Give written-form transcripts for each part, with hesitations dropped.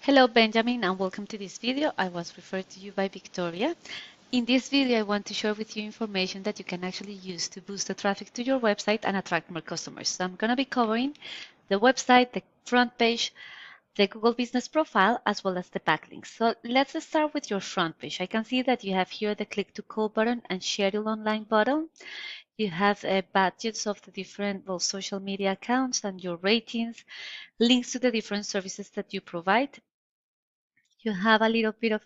Hello Benjamin and welcome to this video. I was referred to you by Victoria. In this video I want to share with you information that you can actually use to boost the traffic to your website and attract more customers. So I'm going to be covering the website, the front page, the Google Business Profile, as well as the backlinks. So let's start with your front page. I can see that you have here the click to call button and schedule online button. You have badges of the different social media accounts and your ratings, links to the different services that you provide. You have a little bit of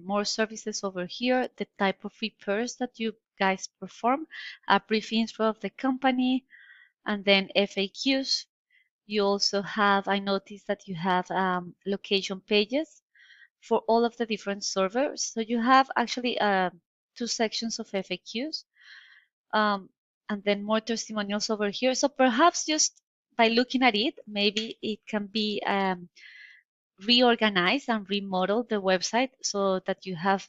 more services over here, the type of repairs that you guys perform, a brief intro of the company, and then FAQs. You also have, I noticed that you have location pages for all of the different servers. So you have actually two sections of FAQs, and then more testimonials over here. So perhaps just by looking at it, maybe it can be reorganize and remodel the website so that you have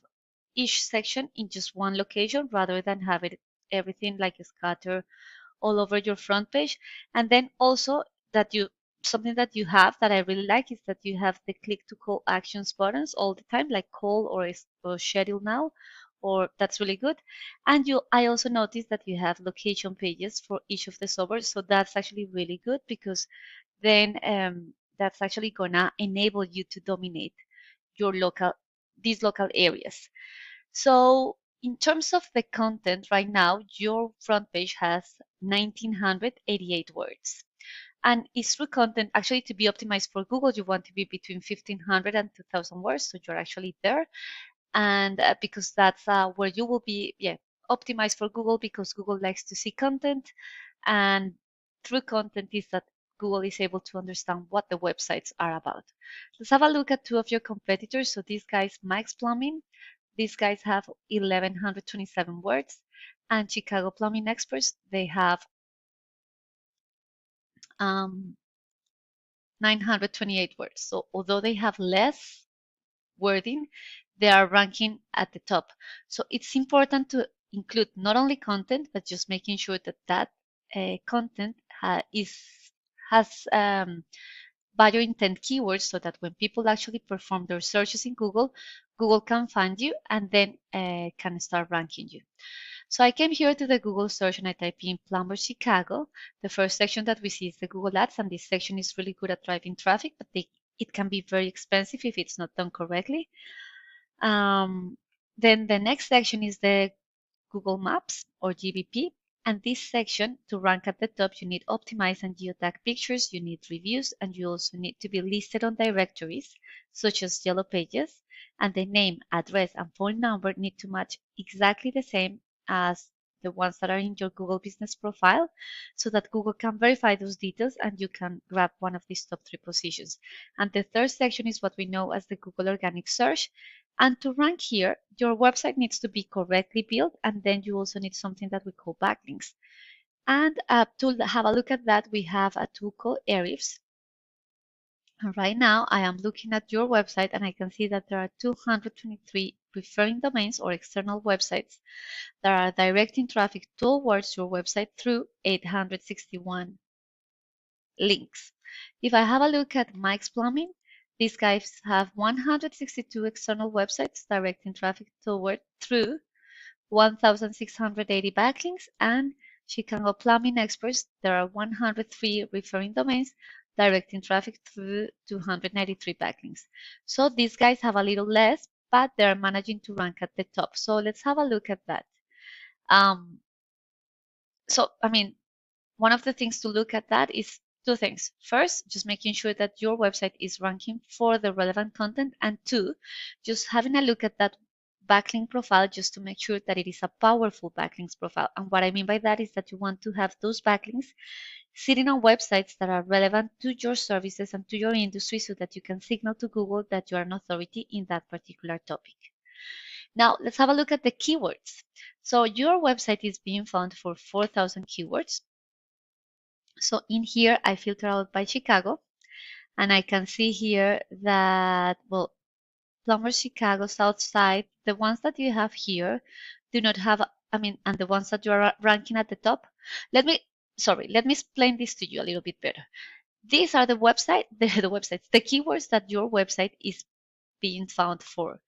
each section in just one location rather than have it everything like scattered all over your front page. And then also that you something that you have that I really like is that you have the click to call actions buttons all the time, like call or schedule now, or that's really good. And I also noticed that you have location pages for each of the servers, so that's actually really good because then that's actually gonna enable you to dominate your these local areas. So in terms of the content right now, your front page has 1988 words. And it's through content, actually to be optimized for Google, you want to be between 1500 and 2000 words. So you're actually there. And because that's where you will be, optimized for Google, because Google likes to see content. And through content is that Google is able to understand what the websites are about. Let's have a look at two of your competitors. So these guys, Mike's Plumbing, these guys have 1127 words, and Chicago Plumbing Experts, they have 928 words. So although they have less wording, they are ranking at the top. So it's important to include not only content, but just making sure that that content has value intent keywords so that when people actually perform their searches in Google, Google can find you and then can start ranking you. So I came here to the Google search and I type in Plumber Chicago. The first section that we see is the Google Ads, and this section is really good at driving traffic, but it can be very expensive if it's not done correctly. Then the next section is the Google Maps or GBP. And this section, to rank at the top, you need optimized and geotag pictures, you need reviews, and you also need to be listed on directories, such as Yellow Pages, and the name, address, and phone number need to match exactly the same as the ones that are in your Google Business Profile, so that Google can verify those details and you can grab one of these top 3 positions. And the third section is what we know as the Google Organic Search. And to rank here, your website needs to be correctly built, and then you also need something that we call backlinks. And to have a look at that, we have a tool called Ahrefs. And right now, I am looking at your website, and I can see that there are 223 referring domains or external websites that are directing traffic towards your website through 861 links. If I have a look at Mike's Plumbing, these guys have 162 external websites directing traffic through 1,680 backlinks, and Chicago Plumbing Experts, there are 103 referring domains directing traffic through 293 backlinks. So these guys have a little less, but they're managing to rank at the top. So let's have a look at that. One of the things to look at that is two things. First, just making sure that your website is ranking for the relevant content. And two, just having a look at that backlink profile just to make sure that it is a powerful backlinks profile. And what I mean by that is that you want to have those backlinks sitting on websites that are relevant to your services and to your industry so that you can signal to Google that you are an authority in that particular topic. Now, let's have a look at the keywords. So your website is being found for 4,000 keywords. So in here, I filter out by Chicago, and I can see here that, well, Plumber Chicago, Southside, the ones that you have here do not have, and the ones that you are ranking at the top. Let me explain this to you a little bit better. These are the websites, the keywords that your website is being found for.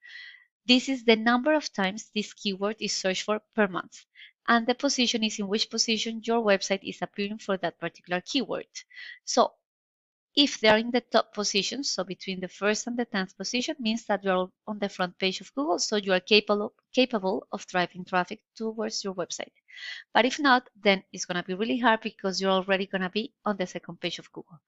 This is the number of times this keyword is searched for per month. And the position is in which position your website is appearing for that particular keyword. So if they're in the top position, so between the first and the 10th position, means that you're on the front page of Google, so you are capable of driving traffic towards your website. But if not, then it's going to be really hard because you're already going to be on the second page of Google.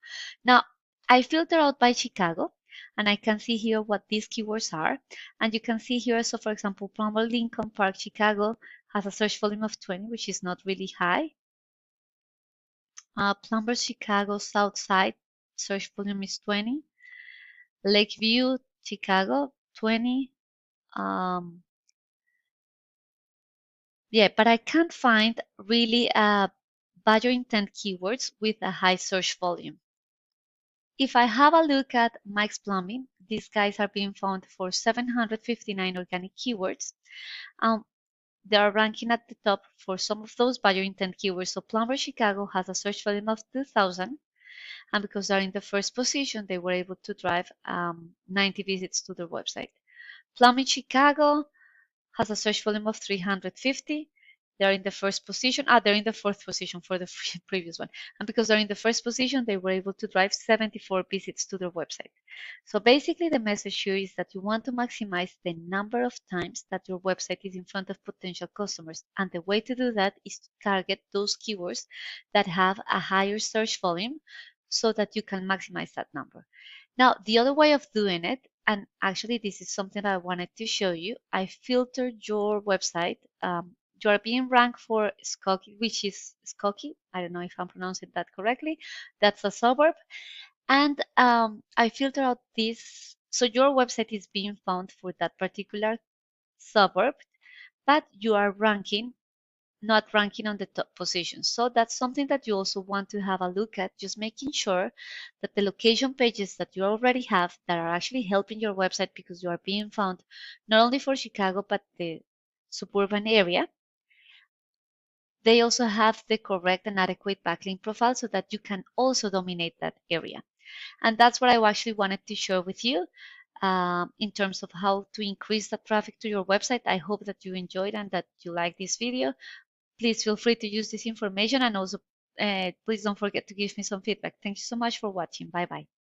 Now, I filter out by Chicago, and I can see here what these keywords are. And you can see here, so for example, Plumber Lincoln Park, Chicago has a search volume of 20, which is not really high. Plumber Chicago South Side search volume is 20. Lakeview, Chicago, 20. Yeah, but I can't find really buyer intent keywords with a high search volume. If I have a look at Mike's Plumbing, these guys are being found for 759 organic keywords. They are ranking at the top for some of those buyer intent keywords. So Plumber Chicago has a search volume of 2,000. And because they're in the first position, they were able to drive 90 visits to their website. Plumbing Chicago has a search volume of 350. They're in the first position. They're in the fourth position for the previous one. And because they're in the first position, they were able to drive 74 visits to their website. So basically, the message here is that you want to maximize the number of times that your website is in front of potential customers. And the way to do that is to target those keywords that have a higher search volume so that you can maximize that number. Now, the other way of doing it, and actually this is something I wanted to show you, I filtered your website. You are being ranked for Skokie, which is Skokie. I don't know if I'm pronouncing that correctly. That's a suburb. And I filter out this. So your website is being found for that particular suburb, but you are not ranking on the top position. So that's something that you also want to have a look at, just making sure that the location pages that you already have that are actually helping your website because you are being found not only for Chicago, but the suburban area, they also have the correct and adequate backlink profile so that you can also dominate that area. And that's what I actually wanted to share with you in terms of how to increase the traffic to your website. I hope that you enjoyed and that you like this video. Please feel free to use this information, and also please don't forget to give me some feedback. Thank you so much for watching. Bye bye.